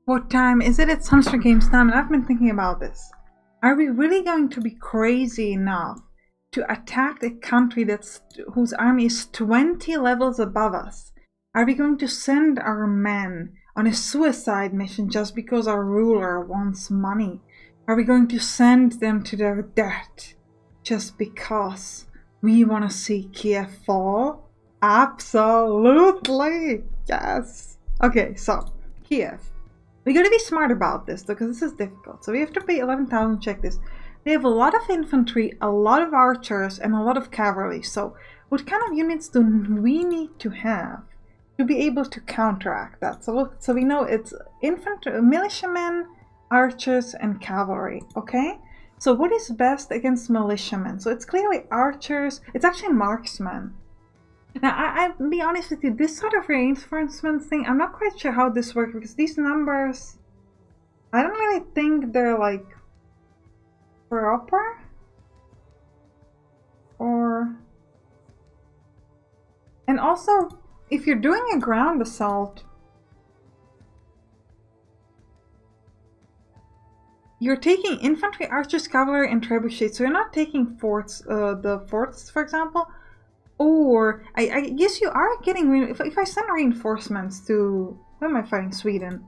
What time is it? It's Hamsters Games time, and I've been thinking about this. Are we really going to be crazy enough to attack a country whose army is 20 levels above us? Are we going to send our men on a suicide mission just because our ruler wants money? Are we going to send them to their death just because we want to see Kiev fall? Absolutely! Yes! Okay, so, Kiev. We gotta be smart about this because this is difficult. So we have to pay 11,000, check this. They have a lot of infantry, a lot of archers, and a lot of cavalry. So what kind of units do we need to have to be able to counteract that? So we know it's infantry, militiamen, archers, and cavalry, okay? So what is best against militiamen? So it's clearly archers, it's actually marksmen. Now, I'll be honest with you, this sort of reinforcement thing, I'm not quite sure how this works because these numbers, I don't really think they're like proper. And also, if you're doing a ground assault, you're taking infantry, archers, cavalry, and trebuchets. So you're not taking forts, the forts, for example. Or, I guess you are getting, if I send reinforcements to, who am I fighting? Sweden.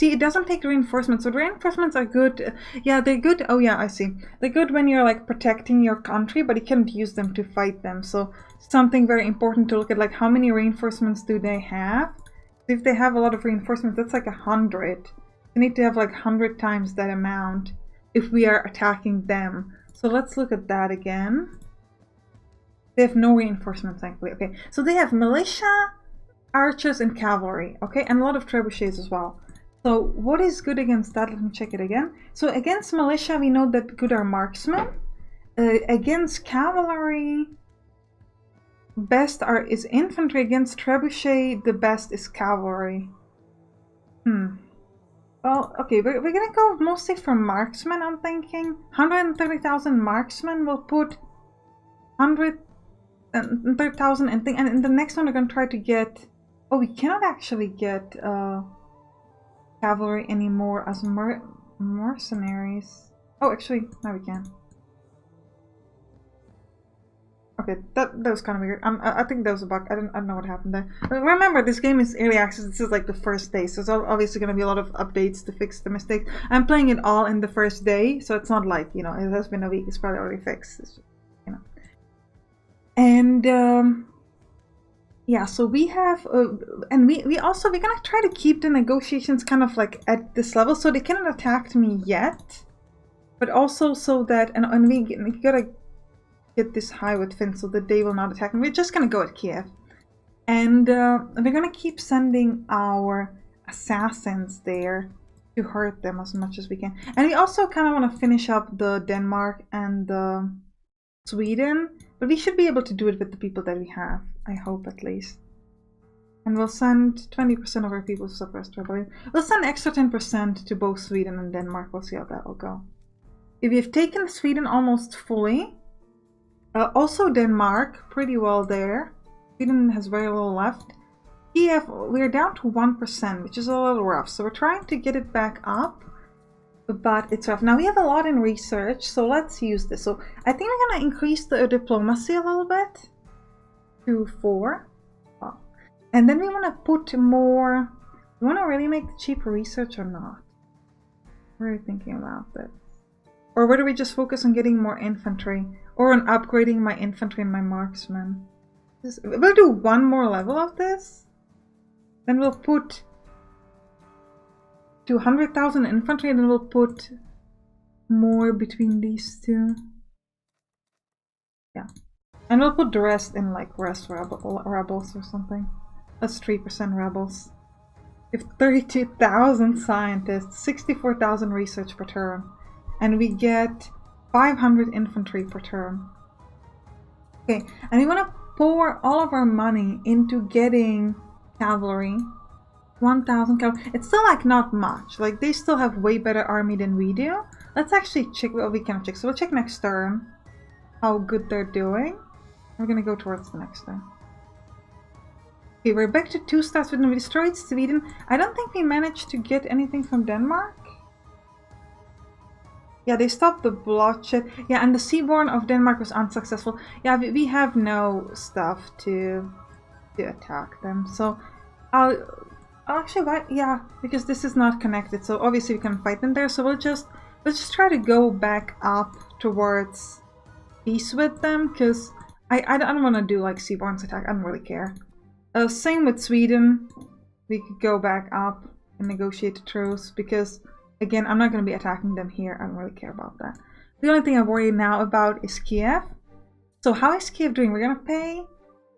See, it doesn't take reinforcements, so reinforcements are good. Yeah, they're good, oh yeah, I see. They're good when you're like protecting your country, but you can't use them to fight them. So, something very important to look at, like how many reinforcements do they have? If they have a lot of reinforcements, that's like 100. You need to have like 100 times that amount if we are attacking them. So let's look at that again. They have no reinforcements, thankfully. Okay, so they have militia, archers, and cavalry. Okay, and a lot of trebuchets as well. So what is good against that? Let me check it again. So against militia, we know that good are marksmen. Against cavalry, best is infantry. Against trebuchet, the best is cavalry. Well, okay, we're gonna go mostly for marksmen, I'm thinking. 130,000 marksmen will put 130,000 and thing, and in the next one we're gonna try to get. Oh, we cannot actually get cavalry anymore as mercenaries. Oh, actually, now we can. Okay, that was kind of weird. I think that was a bug. I don't know what happened there. But remember, this game is early access. This is like the first day, so there's obviously going to be a lot of updates to fix the mistakes. I'm playing it all in the first day, so it's not like, you know, it has been a week. It's probably already fixed. It's just, you know. And yeah, so we have, and we're gonna try to keep the negotiations kind of like at this level, so they cannot attack me yet, but also so that, and we gotta get this high with Finn so that they will not attack me. We're just gonna go at Kiev, and we're gonna keep sending our assassins there to hurt them as much as we can. And we also kind of want to finish up the Denmark and the Sweden, but we should be able to do it with the people that we have, I hope at least. And we'll send 20% of our people to suppress rebellion. We'll send extra 10% to both Sweden and Denmark. We'll see how that will go. If we've taken Sweden almost fully, also Denmark, pretty well there. Sweden has very little left. Kiev, we're down to 1%, which is a little rough. So we're trying to get it back up, but it's rough. Now we have a lot in research, so let's use this. So I think we're going to increase the diplomacy a little bit to 4. Oh. And then we want to put more. We want to really make the cheaper research or not? We're thinking about this. Or whether we just focus on getting more infantry, or on upgrading my infantry and my marksmen. We'll do one more level of this. Then we'll put 200,000 infantry, and then we'll put more between these two. Yeah. And we'll put the rest in like rest rebels or something. That's 3% rebels. We have 32,000 scientists, 64,000 research per turn. And we get 500 infantry per turn. Okay, and we want to pour all of our money into getting cavalry. 1,000 cavalry. It's still like not much. Like they still have way better army than we do. Let's actually check. Well, we can check. So we'll check next turn how good they're doing. We're gonna go towards the next turn. Okay, we're back to 2 stars when we destroyed Sweden. I don't think we managed to get anything from Denmark. Yeah, they stopped the bloodshed. Yeah, and the Seaborn of Denmark was unsuccessful. Yeah, we have no stuff to attack them. So I'll actually, yeah, because this is not connected. So obviously we can fight them there. So let's just try to go back up towards peace with them, because I don't want to do like Seaborn's attack. I don't really care. Same with Sweden. We could go back up and negotiate a truce, because again, I'm not going to be attacking them here. I don't really care about that. The only thing I worry now about is Kiev. So how is Kiev doing? We're going to pay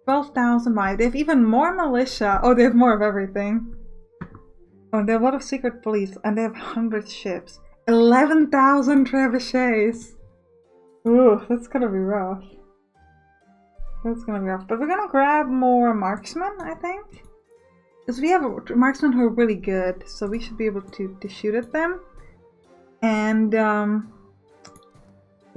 12,000 by. They have even more militia. Oh, they have more of everything. Oh, they have a lot of secret police, and they have 100 ships. 11,000 trebuchets. Ooh, that's going to be rough. That's going to be rough. But we're going to grab more marksmen, I think. Because we have marksmen who are really good, so we should be able to shoot at them. And yeah,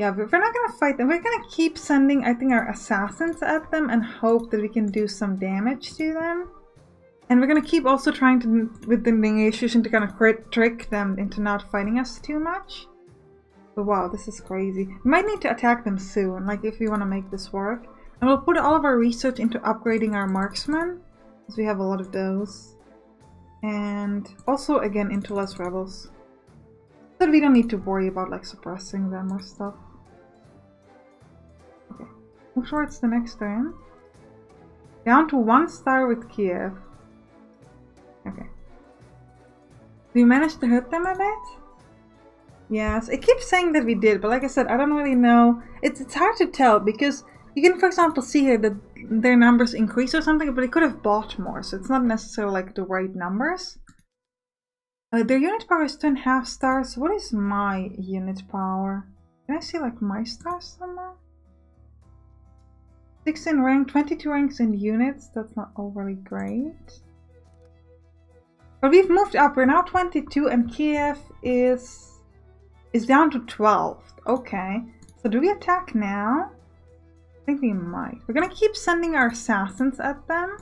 but we're not gonna fight them. We're gonna keep sending, I think, our assassins at them and hope that we can do some damage to them. And we're gonna keep also trying to, with the negotiation, to kind of trick them into not fighting us too much. But wow, this is crazy. We might need to attack them soon, like if we want to make this work. And we'll put all of our research into upgrading our marksmen, because we have a lot of those. And also, again, into less rebels. So that we don't need to worry about like suppressing them or stuff. Okay, move towards the next turn. Down to 1 star with Kiev. Okay. We managed to hurt them a bit? Yes, it keeps saying that we did, but like I said, I don't really know. It's hard to tell, because you can, for example, see here that their numbers increase or something, but they could have bought more, so it's not necessarily like the right numbers. Their unit power is 2.5 stars. What is my unit power? Can I see like my stars somewhere? 16 rank, 22 ranks in units. That's not overly great. But we've moved up. We're now 22, and Kiev is down to 12. Okay. So do we attack now? I think we might. We're gonna keep sending our assassins at them,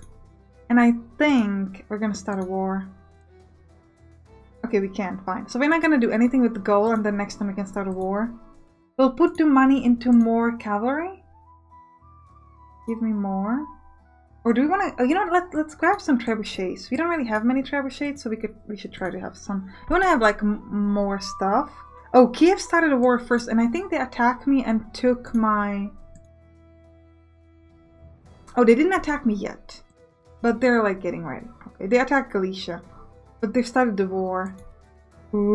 and I think we're gonna start a war. Okay, we can't, fine. So we're not gonna do anything with the goal, and then next time we can start a war. We'll put the money into more cavalry. Give me more. Or do we want to? Oh, you know what? Let's grab some trebuchets. We don't really have many trebuchets, so we should try to have some. We want to have like more stuff. Oh, Kiev started a war first, and I think they attacked me and took my. Oh, they didn't attack me yet, but they're like getting ready. Okay, they attacked Galicia, but they started the war. Ooh,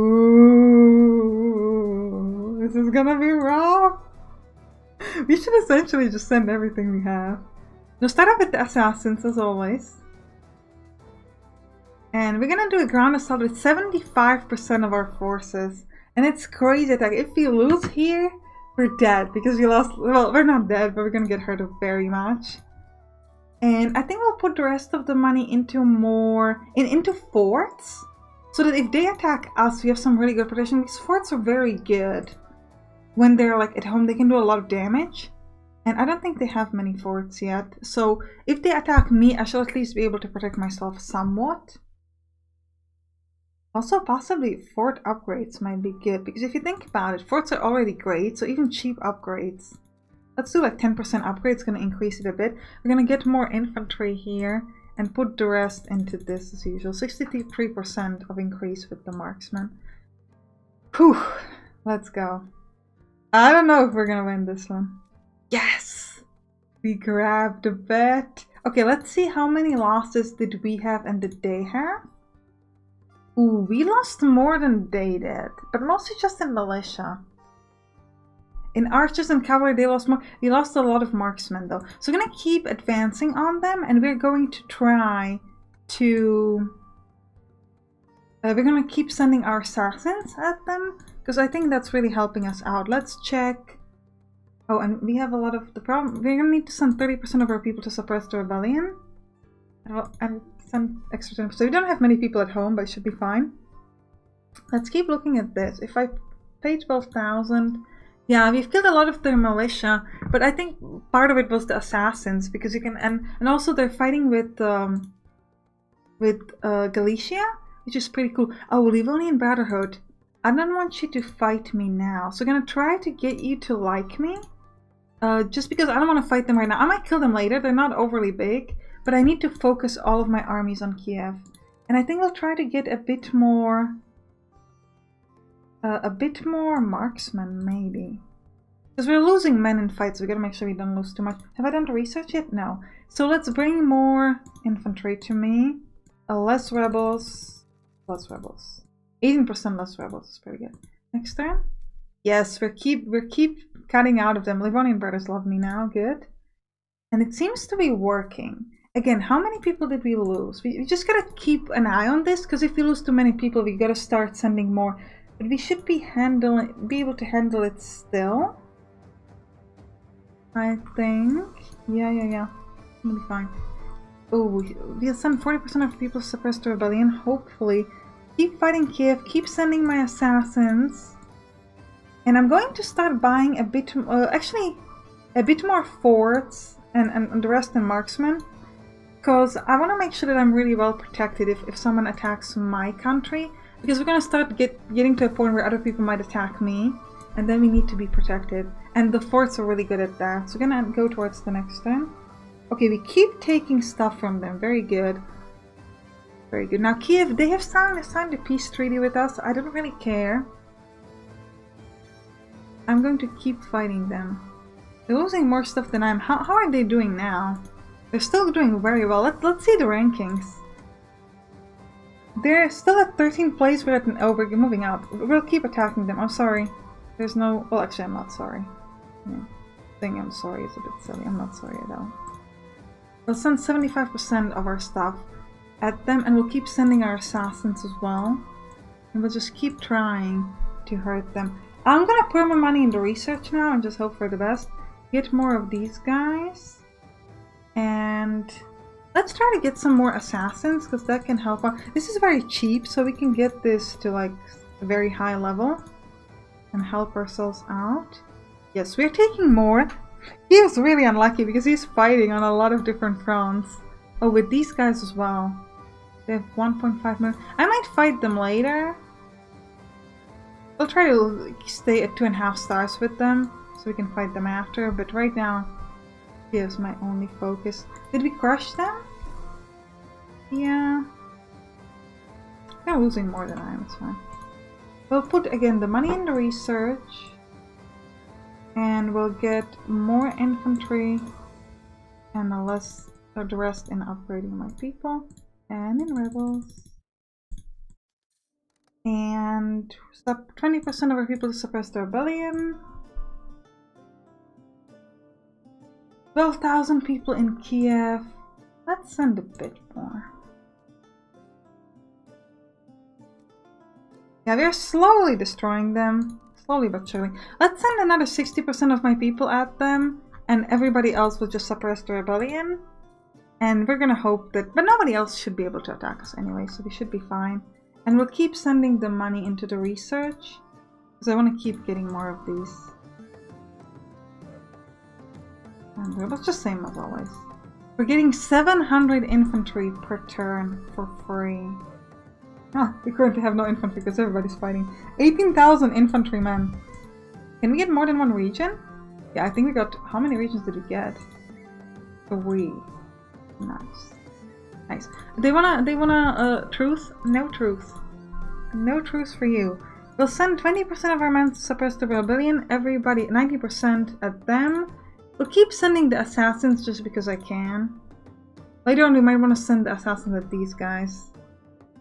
this is gonna be rough. We should essentially just send everything we have. Now start off with the assassins as always. And we're gonna do a ground assault with 75% of our forces. And it's crazy that if we lose here, we're dead. Because we lost, well, we're not dead, but we're gonna get hurt very much. And I think we'll put the rest of the money into into forts. So that if they attack us, we have some really good protection. These forts are very good. When they're like at home, they can do a lot of damage. And I don't think they have many forts yet. So if they attack me, I shall at least be able to protect myself somewhat. Also, possibly fort upgrades might be good. Because if you think about it, forts are already great. So even cheap upgrades. Let's do like 10% upgrade. It's going to increase it a bit. We're going to get more infantry here. And put the rest into this as usual. 63% of increase with the marksman. Whew. Let's go. I don't know if we're going to win this one. Yes! We grabbed a bet. Okay, let's see how many losses did we have and did they have. Ooh, we lost more than they did. But mostly just in militia. In archers and cavalry, they lost more. We lost a lot of marksmen though. So we're going to keep advancing on them. And we're going to try to... we're going to keep sending our assassins at them. Because I think that's really helping us out. Let's check... Oh, and we have a lot of the problem. We're gonna need to send 30% of our people to suppress the rebellion. And send extra 10%. So we don't have many people at home, but it should be fine. Let's keep looking at this. If I pay 12,000, Yeah, we've killed a lot of their militia, but I think part of it was the assassins, because you can, and also they're fighting with Galicia, which is pretty cool. Oh, Livonian Brotherhood. I don't want you to fight me now, so I'm gonna try to get you to like me. Just because I don't want to fight them right now. I might kill them later, they're not overly big, but I need to focus all of my armies on Kiev. And I think I'll try to get a bit more marksmen, maybe. Because we're losing men in fights, so we gotta make sure we don't lose too much. Have I done the research yet? No. So let's bring more infantry to me. Less rebels. Less rebels. 18% less rebels is pretty good. Next turn? Yes, we keep cutting out of them. Livonian brothers love me now. Good. And it seems to be working. Again, how many people did we lose? We just gotta keep an eye on this, because if we lose too many people, we gotta start sending more. But we should be able to handle it still. I think. Yeah. It'll be fine. Oh, we'll send 40% of people to suppress the rebellion, hopefully. Keep fighting Kiev, keep sending my assassins. And I'm going to start buying a bit, actually, a bit more forts and the rest in marksmen. Because I want to make sure that I'm really well protected if someone attacks my country. Because we're going to start getting to a point where other people might attack me. And then we need to be protected. And the forts are really good at that. So we're going to go towards the next turn. Okay, we keep taking stuff from them. Very good. Very good. Now Kiev, they have signed a peace treaty with us. I don't really care. I'm going to keep fighting them. They're losing more stuff than I am. How are they doing now? They're still doing very well. Let's see the rankings. They're still at 13th place. We're moving out. We'll keep attacking them. I'm sorry. There's no... Well, actually, I'm not sorry. Yeah. Saying I'm sorry is a bit silly. I'm not sorry at all. We'll send 75% of our stuff at them, and we'll keep sending our assassins as well. And we'll just keep trying to hurt them. I'm gonna put my money into research now and just hope for the best. Get more of these guys. And let's try to get some more assassins, because that can help out. This is very cheap, so we can get this to like a very high level and help ourselves out. Yes, we're taking more. He was really unlucky because he's fighting on a lot of different fronts. Oh, with these guys as well. They have 1.5 million. I might fight them later. I'll try to stay at 2.5 stars with them so we can fight them after. But right now, here's my only focus. Did we crush them? Yeah. They're losing more than I am, it's fine. We'll put again the money in the research. And we'll get more infantry and the rest in upgrading my people and in rebels. And stop 20% of our people to suppress the rebellion. 12,000 people in Kiev. Let's send a bit more. Yeah, we are slowly destroying them. Slowly but surely. Let's send another 60% of my people at them, and everybody else will just suppress the rebellion. And we're gonna hope that... But nobody else should be able to attack us anyway, so we should be fine. And we'll keep sending the money into the research, because I want to keep getting more of these. And rebels, just same as always. We're getting 700 infantry per turn for free. Ah, we currently have no infantry because everybody's fighting. 18,000 infantrymen. Can we get more than one region? Yeah, I think we got... How many regions did we get? 3. Nice. Nice. They wanna truce? No truce. No truce for you. We'll send 20% of our men to suppress the rebellion. Everybody, 90% at them. We'll keep sending the assassins just because I can. Later on we might want to send the assassins at these guys.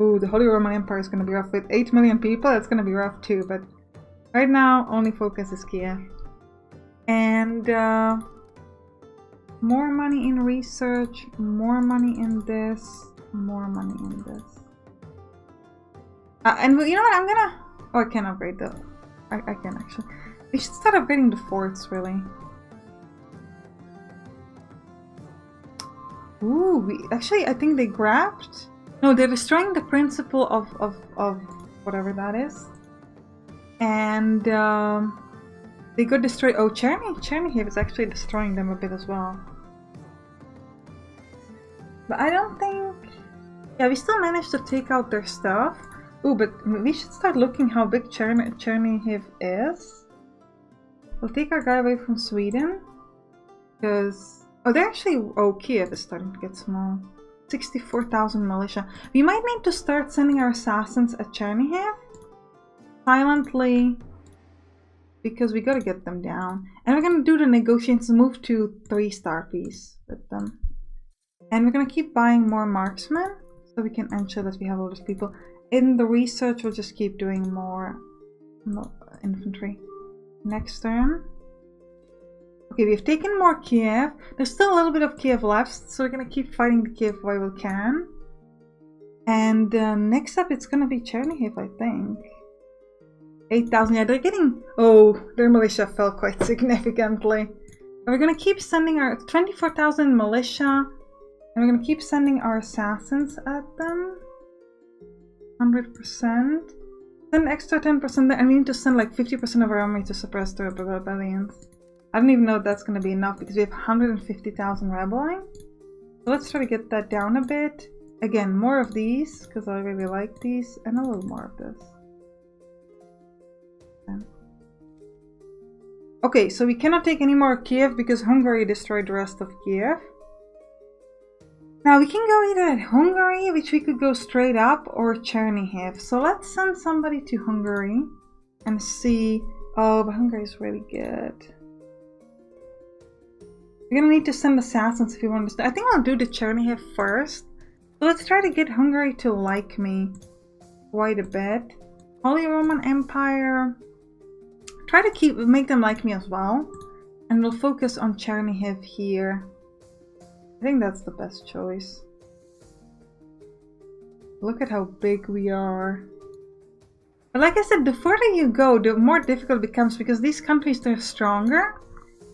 Ooh, the Holy Roman Empire is going to be rough. With 8 million people, it's going to be rough too, but right now, only focus is Kiev. And more money in research, more money in this, more money in this. And you know what, I'm gonna... Oh, I can upgrade the... I can actually. We should start upgrading the forts, really. Ooh, actually, I think they grabbed... No, they're destroying the principle of whatever that is. And They got destroyed. Oh, Chernihiv is actually destroying them a bit as well. But I don't think... Yeah, we still managed to take out their stuff. Ooh, but we should start looking how big Chernihiv is. We'll take our guy away from Sweden. Because... Oh, they're actually... Oh, Kiev is starting to get small. 64,000 militia. We might need to start sending our assassins at Chernihiv. Silently. Because we gotta get them down. And we're gonna do the negotiations, move to 3-star peace with them. And we're gonna keep buying more marksmen. So we can ensure that we have all those people. In the research, we'll just keep doing more infantry. Next turn. Okay, we've taken more Kiev. There's still a little bit of Kiev left, so we're gonna keep fighting the Kiev while we can. And next up, it's gonna be Chernihiv, I think. 8,000. Yeah, they're getting... Oh, their militia fell quite significantly. We're gonna keep sending our 24,000 militia, and we're gonna keep sending our assassins at them. 100%. Send extra 10% there, and we need to send like 50% of our army to suppress the rebellions. I don't even know if that's going to be enough because we have 150,000 rebelling. So let's try to get that down a bit. Again, more of these because I really like these, and a little more of this. Okay, so we cannot take any more Kiev because Hungary destroyed the rest of Kiev. Now we can go either at Hungary, which we could go straight up, or Chernihiv. So let's send somebody to Hungary and see. Oh, but Hungary is really good. We're gonna need to send assassins if we want to. I think I'll do the Chernihiv first. So let's try to get Hungary to like me quite a bit. Holy Roman Empire. Try to make them like me as well. And we'll focus on Chernihiv here. I think that's the best choice. Look at how big we are. But like I said, the further you go, the more difficult it becomes because these countries, they're stronger.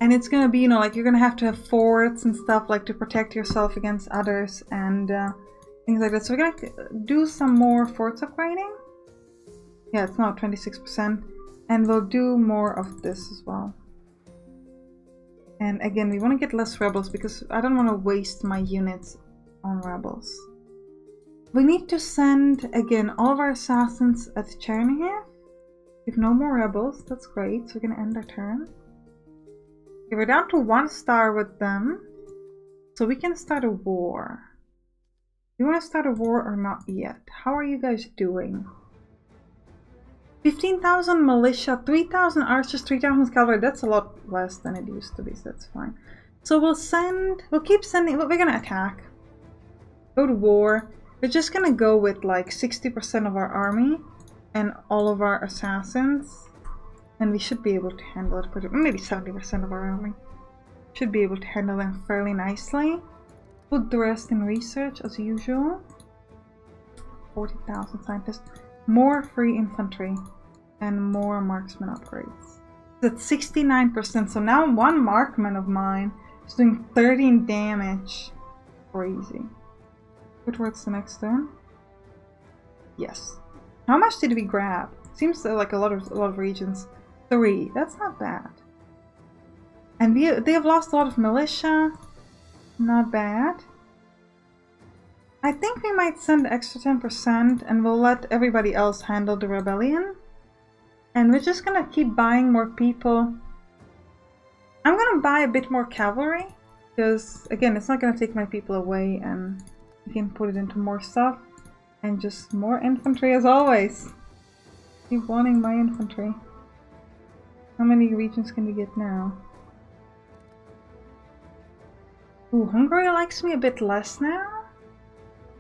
And it's gonna be, you know, like you're gonna have to have forts and stuff like to protect yourself against others and things like that. So we're gonna do some more forts upgrading. Yeah, it's now 26%. And we'll do more of this as well. And again, we want to get less rebels because I don't want to waste my units on rebels. We need to send, again, all of our assassins at Chernihiv. We have no more rebels. That's great. So we're going to end our turn. Okay, we're down to 1 star with them. So we can start a war. Do you want to start a war or not yet? How are you guys doing? 15,000 militia, 3,000 archers, 3,000 cavalry. That's a lot less than it used to be, so that's fine. So we'll keep sending, we're gonna attack. Go to war. We're just gonna go with like 60% of our army and all of our assassins. And we should be able to handle it, maybe 70% of our army. Should be able to handle them fairly nicely. Put the rest in research as usual. 40,000 scientists. More free infantry and more marksman upgrades. That's 69%. So now one marksman of mine is doing 13 damage. Crazy. Go towards the next turn. Yes. How much did we grab? Seems like a lot of regions. 3. That's not bad. And they have lost a lot of militia. Not bad. I think we might send the extra 10% and we'll let everybody else handle the rebellion. And we're just gonna keep buying more people. I'm gonna buy a bit more cavalry because, again, it's not gonna take my people away and we can put it into more stuff. And just more infantry as always. Keep wanting my infantry. How many regions can we get now? Ooh, Hungary likes me a bit less now.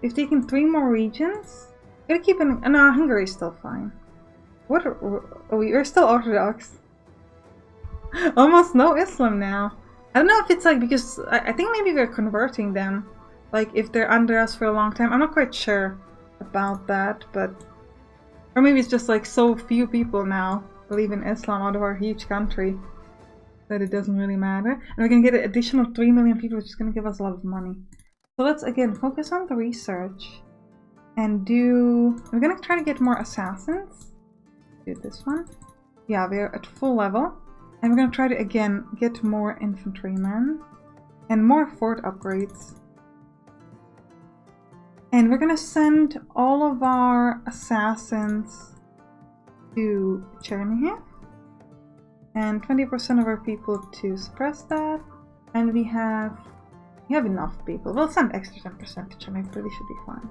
We've taken 3 more regions. Gotta keep an... No, Hungary is still fine. What are... Oh, you're still Orthodox. Almost no Islam now. I don't know if it's like because... I think maybe we're converting them. Like if they're under us for a long time. I'm not quite sure about that, but... Or maybe it's just like so few people now believe in Islam out of our huge country that it doesn't really matter. And we're gonna get an additional 3 million people, which is gonna give us a lot of money. So let's again focus on the research and we're gonna try to get more assassins. Do this one. Yeah, we're at full level. And we're gonna try to, again, get more infantrymen and more fort upgrades. And we're gonna send all of our assassins to Chernihiv. And 20% of our people to suppress that. And we have enough people. We'll send extra 10% to Chernihiv, but we should be fine.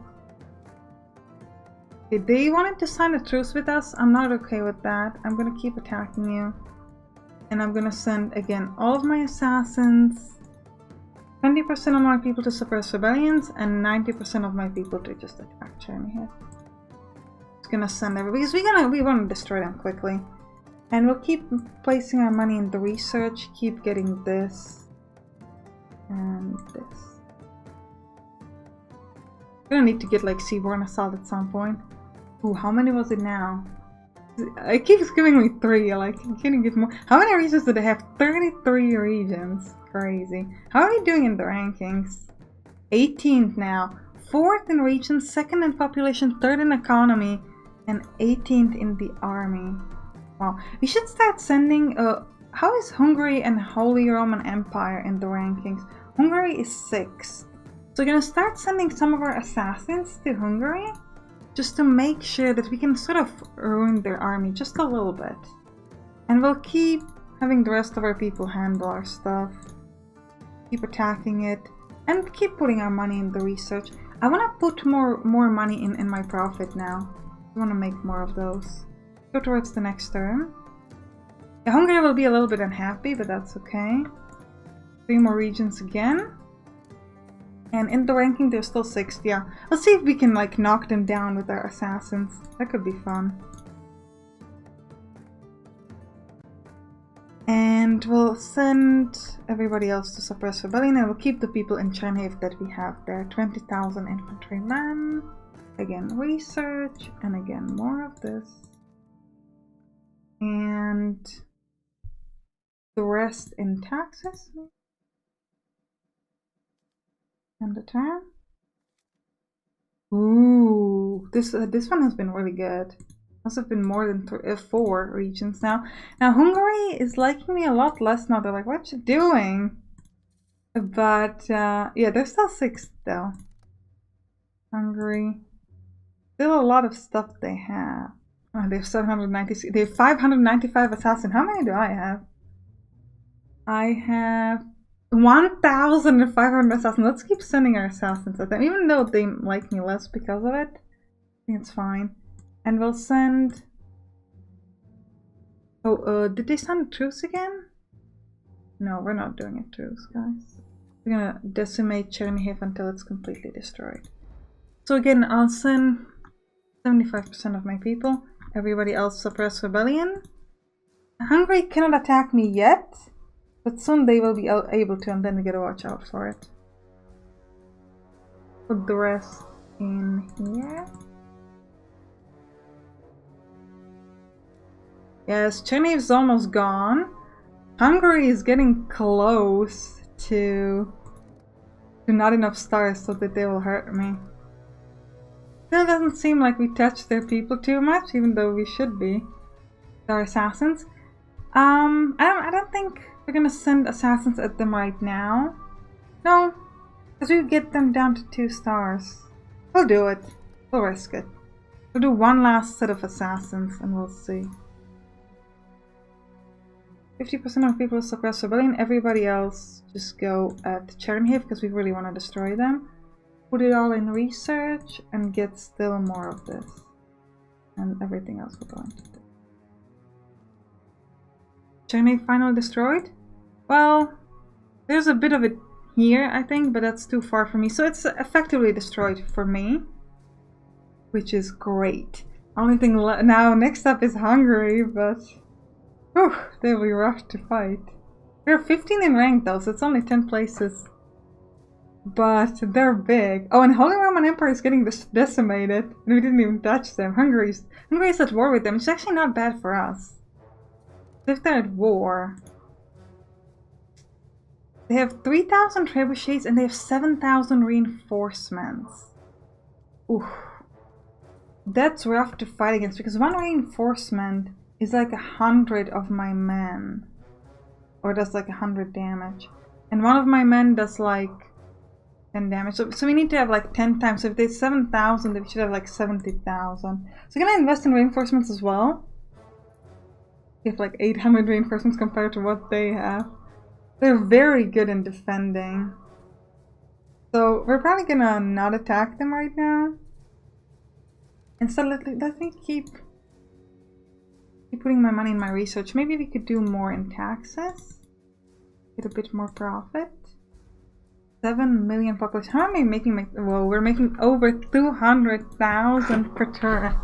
Okay, they wanted to sign a truce with us. I'm not okay with that. I'm gonna keep attacking you. And I'm gonna send, again, all of my assassins, 20% of my people to suppress rebellions, and 90% of my people to just attack Chernihiv. Just gonna send everybody, because we want to destroy them quickly. And we'll keep placing our money in the research, keep getting this and this. We're gonna need to get like seaborne assault at some point. Ooh, how many was it now? It keeps giving me 3, like, can you give more? How many regions do they have? 33 regions. Crazy. How are we doing in the rankings? 18th now. 4th in regions, 2nd in population, 3rd in economy, and 18th in the army. Wow. We should start sending, how is Hungary and Holy Roman Empire in the rankings? Hungary is 6th. So we're gonna start sending some of our assassins to Hungary, just to make sure that we can sort of ruin their army just a little bit. And we'll keep having the rest of our people handle our stuff. Keep attacking it. And keep putting our money in the research. I want to put more money in my profit now. I want to make more of those. Go towards the next turn. Yeah, Hungary will be a little bit unhappy, but that's okay. 3 more regions again. And in the ranking, they're still 6th, yeah. Let's see if we can, like, knock them down with our assassins. That could be fun. And we'll send everybody else to suppress rebellion, and we'll keep the people in Chernihiv that we have there. 20,000 infantrymen. Again, research. And again, more of this. And the rest in taxes. And the turn. Ooh, this one has been really good. Must have been more than 4 regions now. Now Hungary is liking me a lot less now. They're like, "What you doing?" But yeah, they're still 6th though. Hungary, still a lot of stuff they have. Oh, they have 796. They have 595 assassins. How many do I have? I have 1,500 assassins. Let's keep sending our assassins at them, even though they like me less because of it. I think it's fine. And we'll send... Oh, did they send a truce again? No, we're not doing a truce, guys. We're gonna decimate Chernihiv until it's completely destroyed. So again, I'll send 75% of my people. Everybody else suppress rebellion. Hungary cannot attack me yet. But soon they will be able to, and then we gotta watch out for it. Put the rest in here. Yes, Chernihiv's almost gone. Hungary is getting close to not enough stars so that they will hurt me. Still doesn't seem like we touched their people too much, even though we should be. Our assassins. I don't think we're gonna send assassins at them right now. No, because we get them down to 2 stars. We'll do it. We'll risk it. We'll do one last set of assassins and we'll see. 50% of people suppress rebellion. Everybody else just go at Chernihiv because we really want to destroy them. Put it all in research and get still more of this. And everything else we're going to do. Chernihiv finally destroyed? Well, there's a bit of it here, I think, but that's too far for me. So it's effectively destroyed for me, which is great. Only thing now next up is Hungary, but whew, they'll be rough to fight. We're 15 in rank though, so it's only 10 places. But they're big. Oh, and Holy Roman Empire is getting decimated, and we didn't even touch them. Hungary's at war with them. It's actually not bad for us. If they're at war. They have 3,000 trebuchets and they have 7,000 reinforcements. Oof. That's rough to fight against because one reinforcement is like 100 of my men. or does like 100 damage. And one of my men does like 10 damage. So we need to have like 10 times. So if there's 7,000, then we should have like 70,000. So can I invest in reinforcements as well? We have like 800 reinforcements compared to what they have. They're very good in defending. So we're probably gonna not attack them right now. Instead, let me keep putting my money in my research. Maybe we could do more in taxes. Get a bit more profit. 7 million population. How am I making? Well, we're making over 200,000 per turn.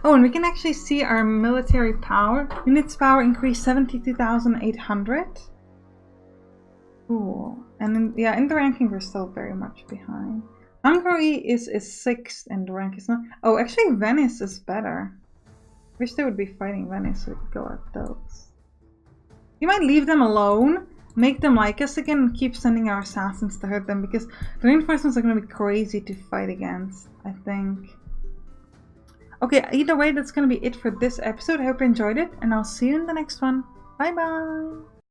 Oh, and we can actually see our military power. Units power increased 72,800. Cool. And then, yeah, in the ranking we're still very much behind. Hungary is 6th in the rank. Not. Oh, actually Venice is better. Wish they would be fighting Venice so we could go at those. You might leave them alone, make them like us again, and keep sending our assassins to hurt them, because the reinforcements are going to be crazy to fight against, I think. Okay, either way, that's going to be it for this episode. I hope you enjoyed it, and I'll see you in the next one. Bye bye!